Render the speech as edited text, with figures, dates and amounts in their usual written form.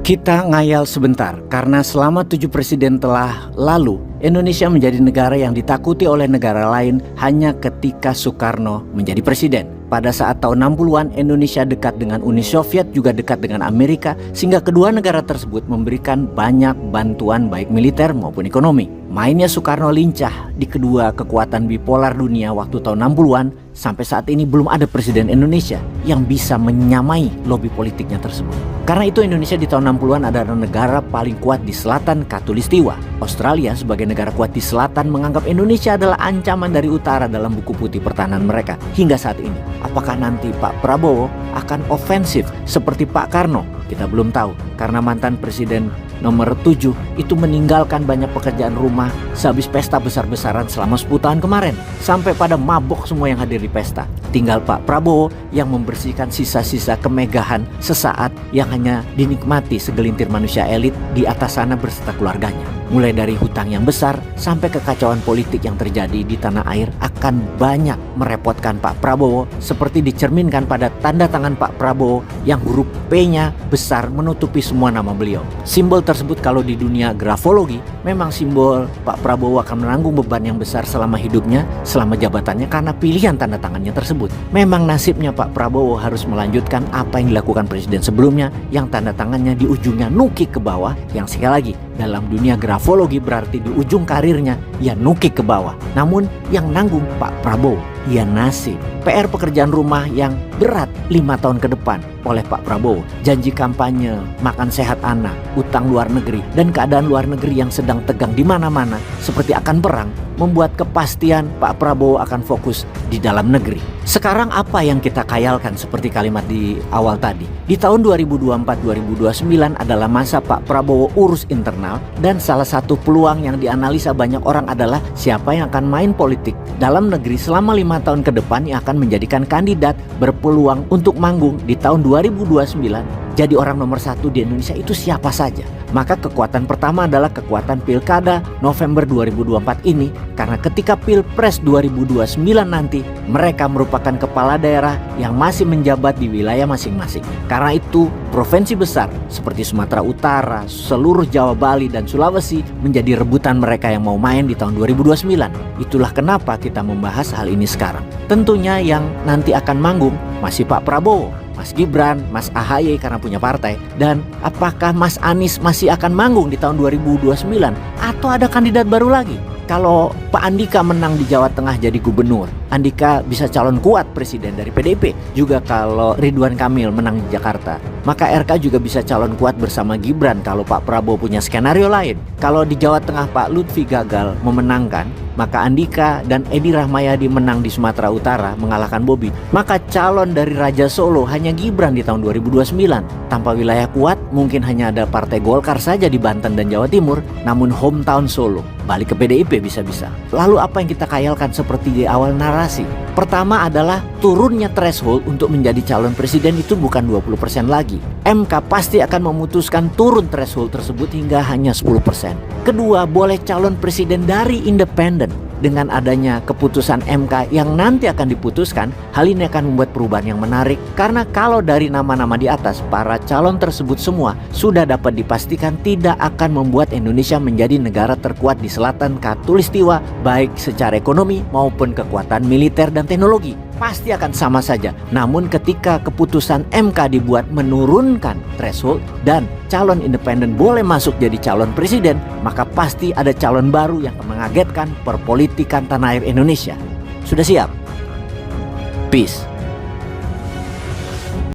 Kita ngayal sebentar, karena selama 7 presiden telah lalu, Indonesia menjadi negara yang ditakuti oleh negara lain hanya ketika Soekarno menjadi presiden. Pada saat tahun 60-an, Indonesia dekat dengan Uni Soviet, juga dekat dengan Amerika, sehingga kedua negara tersebut memberikan banyak bantuan baik militer maupun ekonomi. Mainnya Soekarno lincah di kedua kekuatan bipolar dunia waktu tahun 60-an, sampai saat ini belum ada presiden Indonesia yang bisa menyamai lobi politiknya tersebut. Karena itu Indonesia di tahun 60-an adalah negara paling kuat di selatan Khatulistiwa. Australia sebagai negara kuat di selatan menganggap Indonesia adalah ancaman dari utara dalam buku putih pertahanan mereka hingga saat ini. Apakah nanti Pak Prabowo akan ofensif seperti Pak Karno? Kita belum tahu, karena mantan presiden nomor 7 itu meninggalkan banyak pekerjaan rumah sehabis pesta besar-besaran selama 10 tahun kemarin, sampai pada mabok semua yang hadir di pesta. Tinggal Pak Prabowo yang membersihkan sisa-sisa kemegahan sesaat yang hanya dinikmati segelintir manusia elit di atas sana berserta keluarganya. Mulai dari hutang yang besar sampai kekacauan politik yang terjadi di tanah air akan banyak merepotkan Pak Prabowo, seperti dicerminkan pada tanda tangan Pak Prabowo yang huruf P-nya besar menutupi semua nama beliau. Simbol tersebut kalau di dunia grafologi memang simbol Pak Prabowo akan menanggung beban yang besar selama hidupnya, selama jabatannya, karena pilihan tanda tangannya tersebut. Memang nasibnya Pak Prabowo harus melanjutkan apa yang dilakukan presiden sebelumnya yang tanda tangannya di ujungnya nukik ke bawah, yang sekali lagi dalam dunia grafologi berarti di ujung karirnya ya nukik ke bawah. Namun yang nanggung Pak Prabowo, ya nasib. PR pekerjaan rumah yang berat 5 tahun ke depan oleh Pak Prabowo. Janji kampanye, makan sehat anak, utang luar negeri, dan keadaan luar negeri yang sedang tegang di mana-mana seperti akan perang, membuat kepastian Pak Prabowo akan fokus di dalam negeri. Sekarang apa yang kita khayalkan seperti kalimat di awal tadi? Di tahun 2024-2029 adalah masa Pak Prabowo urus internal, dan salah satu peluang yang dianalisa banyak orang adalah siapa yang akan main politik dalam negeri selama 5 tahun ke depan yang akan menjadikan kandidat berpeluang untuk manggung di tahun 2029 jadi orang nomor 1 di Indonesia itu siapa saja. Maka kekuatan pertama adalah kekuatan pilkada November 2024 ini, karena ketika pilpres 2029 nanti mereka merupakan kepala daerah yang masih menjabat di wilayah masing-masing. Karena itu provinsi besar seperti Sumatera Utara, seluruh Jawa, Bali, dan Sulawesi menjadi rebutan mereka yang mau main di tahun 2029. Itulah kenapa kita membahas hal ini sekarang. Tentunya yang nanti akan manggung masih Pak Prabowo, Mas Gibran, Mas AHY karena punya partai. Dan apakah Mas Anies masih akan manggung di tahun 2029 atau ada kandidat baru lagi? Kalau Pak Andika menang di Jawa Tengah jadi gubernur, Andika bisa calon kuat presiden dari PDIP. Juga kalau Ridwan Kamil menang di Jakarta, maka RK juga bisa calon kuat bersama Gibran kalau Pak Prabowo punya skenario lain. Kalau di Jawa Tengah Pak Lutfi gagal memenangkan, maka Andika dan Edi Rahmayadi menang di Sumatera Utara mengalahkan Bobi, maka calon dari Raja Solo hanya Gibran di tahun 2029. Tanpa wilayah kuat mungkin hanya ada Partai Golkar saja di Banten dan Jawa Timur, namun hometown Solo balik ke PDIP bisa-bisa. Lalu apa yang kita khayalkan seperti di awal narasi? Pertama adalah turunnya threshold untuk menjadi calon presiden itu bukan 20% lagi. MK pasti akan memutuskan turun threshold tersebut hingga hanya 10%. Kedua, boleh calon presiden dari independen. Dengan adanya keputusan MK yang nanti akan diputuskan, hal ini akan membuat perubahan yang menarik. Karena kalau dari nama-nama di atas, para calon tersebut semua sudah dapat dipastikan tidak akan membuat Indonesia menjadi negara terkuat di selatan Khatulistiwa, baik secara ekonomi maupun kekuatan militer dan teknologi. Pasti akan sama saja. Namun ketika keputusan MK dibuat menurunkan threshold dan calon independen boleh masuk jadi calon presiden, maka pasti ada calon baru yang akan mengagetkan perpolitikan tanah air Indonesia. Sudah siap? Peace.